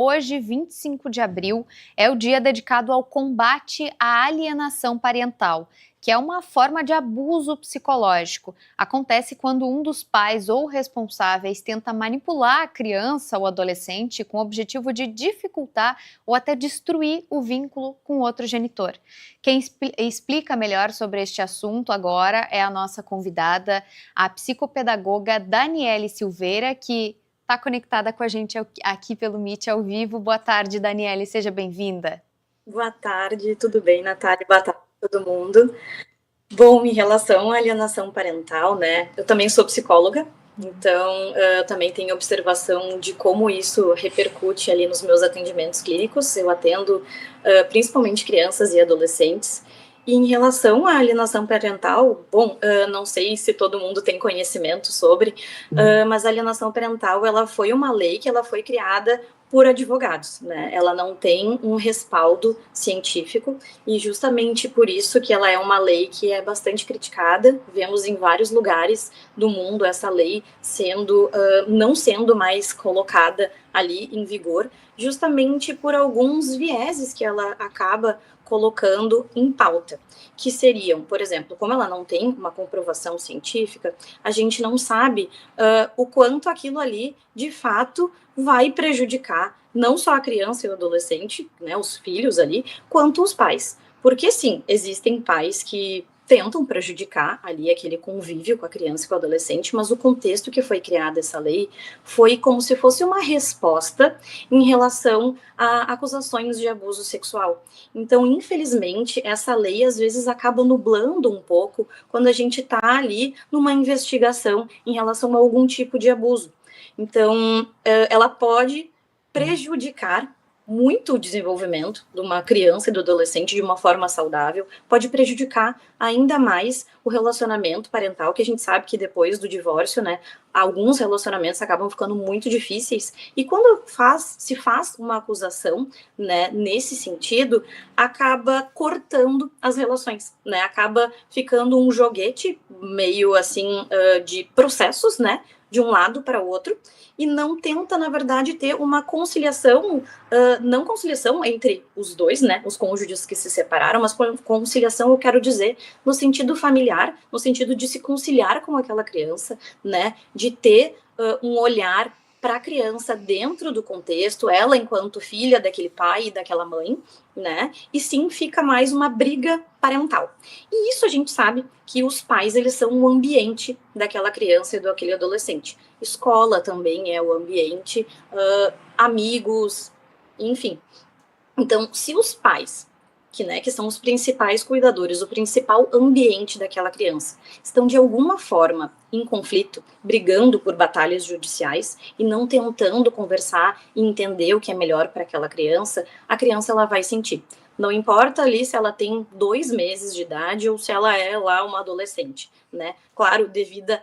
Hoje, 25 de abril, é o dia dedicado ao combate à alienação parental, que é uma forma de abuso psicológico. Acontece quando um dos pais ou responsáveis tenta manipular a criança ou adolescente com o objetivo de dificultar ou até destruir o vínculo com outro genitor. Quem explica melhor sobre este assunto agora é a nossa convidada, a psicopedagoga Daniele Silveira, que está conectada com a gente aqui pelo Meet ao vivo. Boa tarde, Daniele, seja bem-vinda. Boa tarde, tudo bem, Natália? Boa tarde a todo mundo. Bom, em relação à alienação parental, né, eu também sou psicóloga, então eu também tenho observação de como isso repercute ali nos meus atendimentos clínicos. Eu atendo principalmente crianças e adolescentes. E em relação à alienação parental, bom, não sei se todo mundo tem conhecimento sobre, mas a alienação parental, ela foi uma lei que ela foi criada por advogados, né? Ela não tem um respaldo científico e justamente por isso que ela é uma lei que é bastante criticada. Vemos em vários lugares do mundo essa lei não sendo mais colocada ali em vigor, justamente por alguns vieses que ela acaba colocando em pauta, que seriam, por exemplo, como ela não tem uma comprovação científica, a gente não sabe o quanto aquilo ali, de fato, vai prejudicar não só a criança e o adolescente, né, os filhos ali, quanto os pais. Porque, sim, existem pais que tentam prejudicar ali aquele convívio com a criança e com o adolescente, mas o contexto que foi criada essa lei foi como se fosse uma resposta em relação a acusações de abuso sexual. Então, infelizmente, essa lei às vezes acaba nublando um pouco quando a gente está ali numa investigação em relação a algum tipo de abuso. Então, ela pode prejudicar muito o desenvolvimento de uma criança e do adolescente de uma forma saudável, pode prejudicar ainda mais o relacionamento parental, que a gente sabe que depois do divórcio, né, alguns relacionamentos acabam ficando muito difíceis, e quando se faz uma acusação, né, nesse sentido, acaba cortando as relações, né, acaba ficando um joguete meio assim de processos, né, de um lado para o outro, e não tenta, na verdade, ter uma conciliação, não conciliação entre os dois, né, os cônjuges que se separaram, mas conciliação, eu quero dizer, no sentido familiar, no sentido de se conciliar com aquela criança, né, de ter um olhar para a criança dentro do contexto, ela enquanto filha daquele pai e daquela mãe, né, e sim fica mais uma briga parental. E isso a gente sabe que os pais, eles são o ambiente daquela criança e daquele adolescente. Escola também é o ambiente, amigos, enfim. Então, se os pais, que são os principais cuidadores, o principal ambiente daquela criança, estão de alguma forma em conflito, brigando por batalhas judiciais e não tentando conversar e entender o que é melhor para aquela criança, a criança ela vai sentir. Não importa ali se ela tem 2 meses de idade ou se ela é lá uma adolescente, né? Claro, devido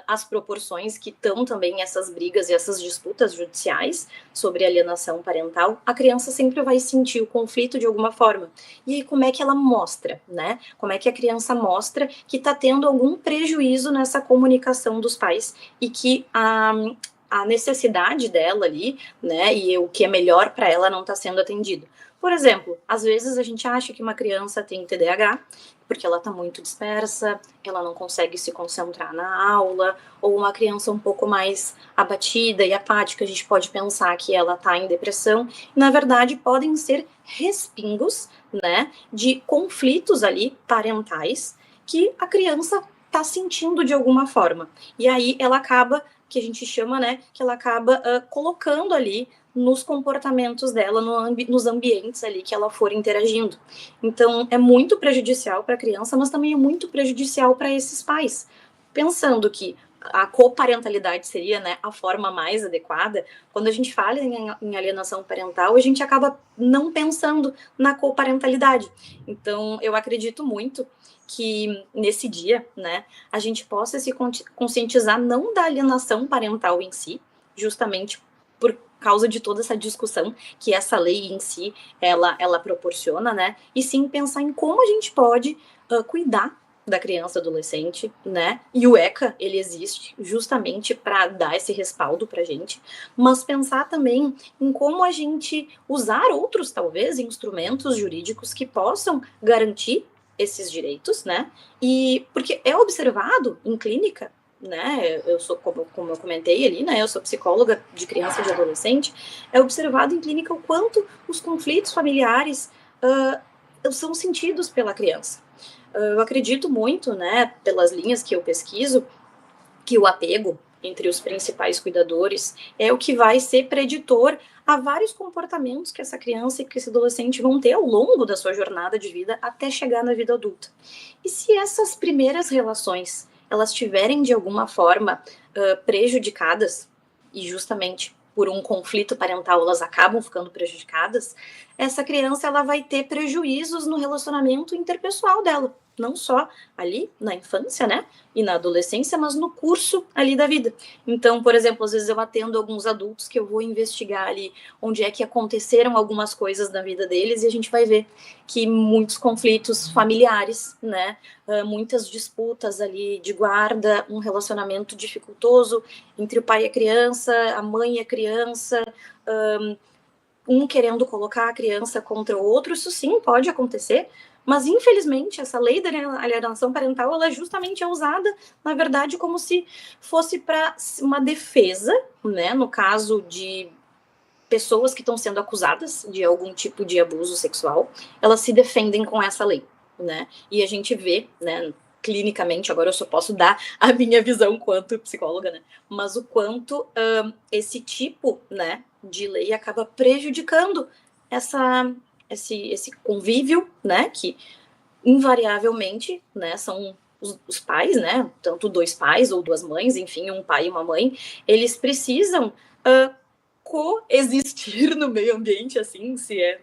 às proporções que estão também essas brigas e essas disputas judiciais sobre alienação parental, a criança sempre vai sentir o conflito de alguma forma. E aí, como é que ela mostra, né? Como é que a criança mostra que está tendo algum prejuízo nessa comunicação dos pais e que a necessidade dela ali, né, e o que é melhor para ela não está sendo atendido. Por exemplo, às vezes a gente acha que uma criança tem TDAH porque ela está muito dispersa, ela não consegue se concentrar na aula, ou uma criança um pouco mais abatida e apática, a gente pode pensar que ela está em depressão. Na verdade, podem ser respingos, né, de conflitos ali parentais que a criança está sentindo de alguma forma. E aí ela acaba, que a gente chama, né, que ela acaba colocando ali nos comportamentos dela, nos ambientes ali que ela for interagindo. Então, é muito prejudicial para a criança, mas também é muito prejudicial para esses pais. Pensando que a coparentalidade seria, né, a forma mais adequada, quando a gente fala em alienação parental, a gente acaba não pensando na coparentalidade. Então, eu acredito muito que nesse dia, né, a gente possa se conscientizar não da alienação parental em si, justamente por causa de toda essa discussão que essa lei em si, ela proporciona, né, e sim pensar em como a gente pode cuidar da criança e adolescente, né? E o ECA, ele existe justamente para dar esse respaldo para a gente, mas pensar também em como a gente usar outros, talvez, instrumentos jurídicos que possam garantir esses direitos, né? E porque é observado em clínica, né? Eu sou, como eu comentei ali, né? Eu sou psicóloga de criança e de adolescente. É observado em clínica o quanto os conflitos familiares são sentidos pela criança. Eu acredito muito, né, pelas linhas que eu pesquiso, que o apego entre os principais cuidadores é o que vai ser preditor a vários comportamentos que essa criança e que esse adolescente vão ter ao longo da sua jornada de vida até chegar na vida adulta. E se essas primeiras relações elas tiverem de alguma forma prejudicadas, e justamente por um conflito parental elas acabam ficando prejudicadas, essa criança ela vai ter prejuízos no relacionamento interpessoal dela, não só ali na infância, né, e na adolescência, mas no curso ali da vida. Então, por exemplo, às vezes eu atendo alguns adultos que eu vou investigar ali onde é que aconteceram algumas coisas na vida deles e a gente vai ver que muitos conflitos familiares, né, muitas disputas ali de guarda, um relacionamento dificultoso entre o pai e a criança, a mãe e a criança, um querendo colocar a criança contra o outro, isso sim pode acontecer, mas infelizmente essa lei da alienação parental, ela justamente é usada, na verdade, como se fosse para uma defesa, né, no caso de pessoas que estão sendo acusadas de algum tipo de abuso sexual, elas se defendem com essa lei, né, e a gente vê, né, clinicamente, agora eu só posso dar a minha visão quanto psicóloga, né, mas o quanto esse tipo, né, de lei acaba prejudicando esse convívio, né, que invariavelmente, né, são os pais, né, tanto dois pais ou duas mães, enfim, um pai e uma mãe, eles precisam coexistir no meio ambiente, assim,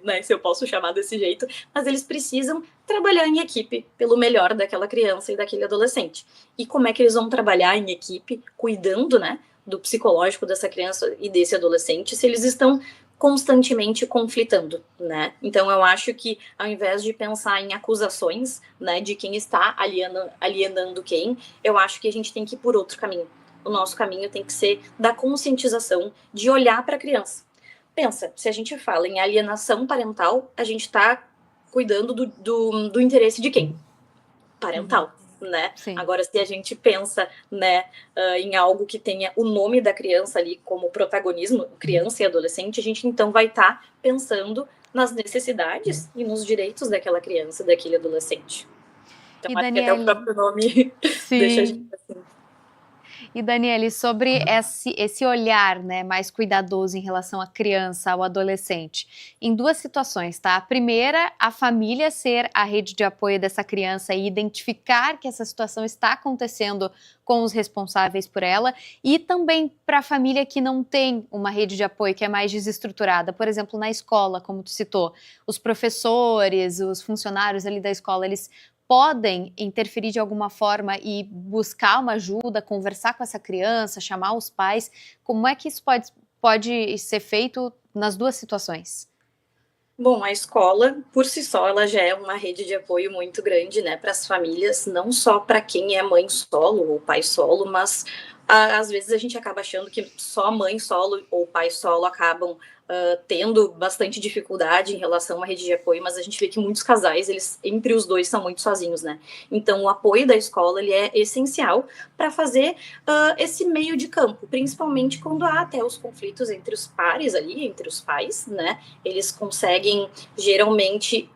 né, se eu posso chamar desse jeito, mas eles precisam trabalhar em equipe pelo melhor daquela criança e daquele adolescente. E como é que eles vão trabalhar em equipe, cuidando, né, do psicológico dessa criança e desse adolescente, se eles estão constantemente conflitando, né? Então eu acho que ao invés de pensar em acusações, né, de quem está alienando quem, eu acho que a gente tem que ir por outro caminho. O nosso caminho tem que ser da conscientização, de olhar para a criança. Pensa, se a gente fala em alienação parental, a gente está cuidando do interesse de quem? Parental. Né? Agora, se a gente pensa, né, em algo que tenha o nome da criança ali como protagonismo, criança e adolescente, a gente então vai estar pensando nas necessidades e nos direitos daquela criança, daquele adolescente. Então, e acho que até o próprio nome deixa a gente assim. E Daniele, sobre esse olhar, né, mais cuidadoso em relação à criança, ao adolescente, em duas situações, tá? A primeira, a família ser a rede de apoio dessa criança e identificar que essa situação está acontecendo com os responsáveis por ela, e também para a família que não tem uma rede de apoio, que é mais desestruturada, por exemplo, na escola, como tu citou, os professores, os funcionários ali da escola, eles podem interferir de alguma forma e buscar uma ajuda, conversar com essa criança, chamar os pais. Como é que isso pode ser feito nas duas situações? Bom, a escola, por si só, ela já é uma rede de apoio muito grande, né, para as famílias, não só para quem é mãe solo ou pai solo, mas às vezes a gente acaba achando que só mãe solo ou pai solo acabam tendo bastante dificuldade em relação à rede de apoio, mas a gente vê que muitos casais, eles entre os dois são muito sozinhos, né? Então o apoio da escola, ele é essencial para fazer esse meio de campo, principalmente quando há até os conflitos entre os pares ali, entre os pais, né? Eles conseguem geralmente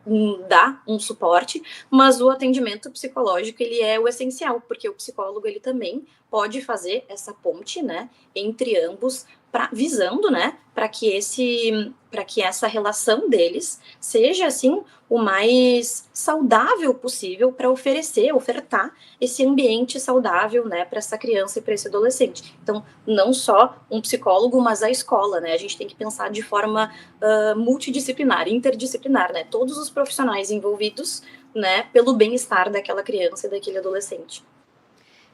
dar um suporte, mas o atendimento psicológico, ele é o essencial, porque o psicólogo, ele também pode fazer essa ponte, né, entre ambos, visando, né, para que essa relação deles seja assim o mais saudável possível para ofertar esse ambiente saudável, né, para essa criança e para esse adolescente. Então, não só um psicólogo, mas a escola, né, a gente tem que pensar de forma multidisciplinar, interdisciplinar, né, todos os profissionais envolvidos, né, pelo bem-estar daquela criança e daquele adolescente.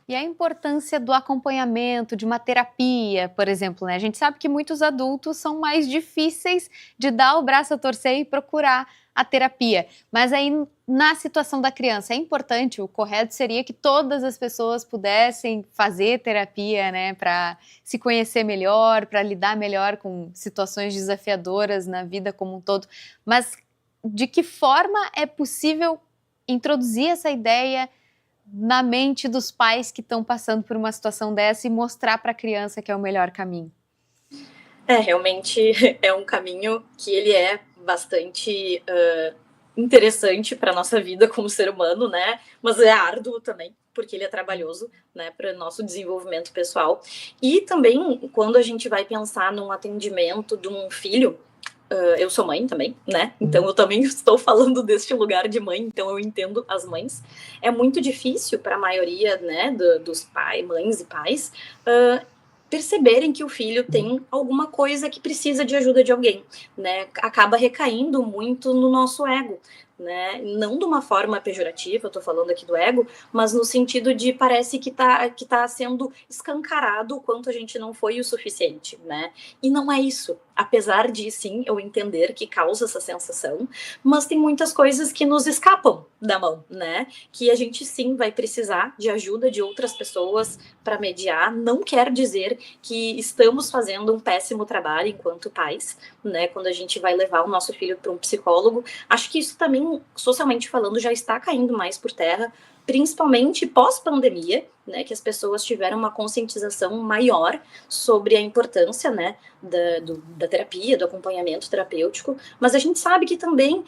E a importância do acompanhamento, de uma terapia, por exemplo, né? A gente sabe que muitos adultos são mais difíceis de dar o braço a torcer e procurar a terapia. Mas aí, na situação da criança, é importante, o correto seria que todas as pessoas pudessem fazer terapia, né? Para se conhecer melhor, para lidar melhor com situações desafiadoras na vida como um todo. Mas de que forma é possível introduzir essa ideia na mente dos pais que estão passando por uma situação dessa e mostrar para a criança que é o melhor caminho? Realmente é um caminho que ele é bastante interessante para a nossa vida como ser humano, né? Mas é árduo também, porque ele é trabalhoso, né, para o nosso desenvolvimento pessoal. E também, quando a gente vai pensar num atendimento de um filho, eu sou mãe também, né? Então eu também estou falando deste lugar de mãe, então eu entendo as mães. É muito difícil para a maioria, né, dos pais, mães e pais, perceberem que o filho tem alguma coisa que precisa de ajuda de alguém, né? Acaba recaindo muito no nosso ego, né? Não de uma forma pejorativa, eu tô falando aqui do ego, mas no sentido de parece que tá sendo escancarado o quanto a gente não foi o suficiente, né? E não é isso. Apesar de, sim, eu entender que causa essa sensação, mas tem muitas coisas que nos escapam da mão, né? Que a gente, sim, vai precisar de ajuda de outras pessoas para mediar. Não quer dizer que estamos fazendo um péssimo trabalho enquanto pais, né? Quando a gente vai levar o nosso filho para um psicólogo. Acho que isso também, socialmente falando, já está caindo mais por terra, principalmente pós-pandemia, né, que as pessoas tiveram uma conscientização maior sobre a importância, né, da terapia, do acompanhamento terapêutico, mas a gente sabe que também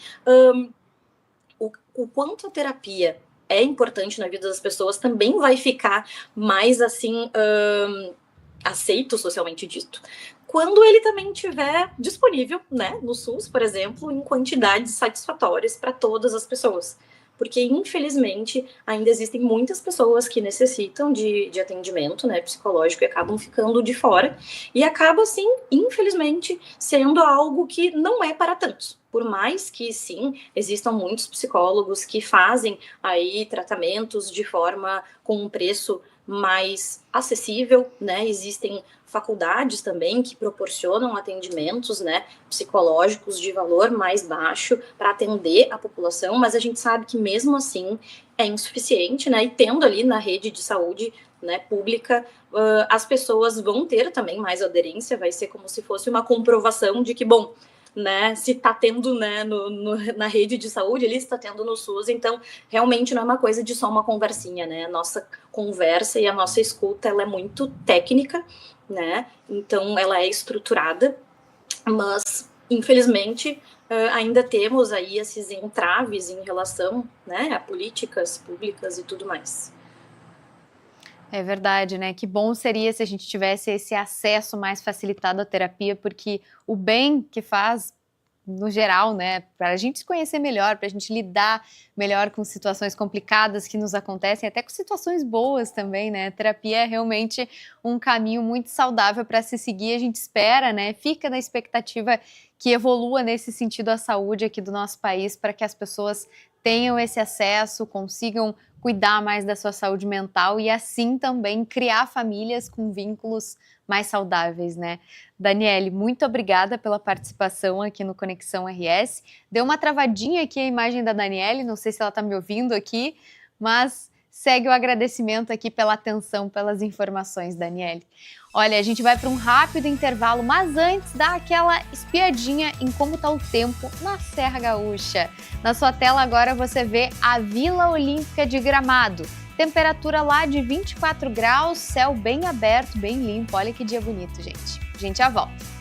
o quanto a terapia é importante na vida das pessoas também vai ficar mais, assim, aceito socialmente dito, quando ele também estiver disponível, né, no SUS, por exemplo, em quantidades satisfatórias para todas as pessoas. Porque, infelizmente, ainda existem muitas pessoas que necessitam de atendimento, né, psicológico e acabam ficando de fora. E acaba, assim, infelizmente, sendo algo que não é para tantos. Por mais que, sim, existam muitos psicólogos que fazem aí tratamentos de forma com um preço mais acessível, né, existem faculdades também que proporcionam atendimentos, né, psicológicos de valor mais baixo para atender a população, mas a gente sabe que mesmo assim é insuficiente, né, e tendo ali na rede de saúde, né, pública, as pessoas vão ter também mais aderência, vai ser como se fosse uma comprovação de que, bom, né, se está tendo, né, na rede de saúde, ele está tendo no SUS, então realmente não é uma coisa de só uma conversinha, né, a nossa conversa e a nossa escuta, ela é muito técnica, né, então ela é estruturada, mas infelizmente ainda temos aí esses entraves em relação, né, a políticas públicas e tudo mais. É verdade, né? Que bom seria se a gente tivesse esse acesso mais facilitado à terapia, porque o bem que faz, no geral, né, para a gente se conhecer melhor, para a gente lidar melhor com situações complicadas que nos acontecem, até com situações boas também, né? A terapia é realmente um caminho muito saudável para se seguir, a gente espera, né? Fica na expectativa que evolua nesse sentido a saúde aqui do nosso país, para que as pessoas tenham esse acesso, consigam cuidar mais da sua saúde mental e assim também criar famílias com vínculos mais saudáveis, né? Daniele, muito obrigada pela participação aqui no Conexão RS. Deu uma travadinha aqui a imagem da Daniele, não sei se ela está me ouvindo aqui, mas segue o agradecimento aqui pela atenção, pelas informações, Daniele. Olha, a gente vai para um rápido intervalo, mas antes dá aquela espiadinha em como está o tempo na Serra Gaúcha. Na sua tela agora você vê a Vila Olímpica de Gramado. Temperatura lá de 24 graus, céu bem aberto, bem limpo. Olha que dia bonito, gente. A gente já volta.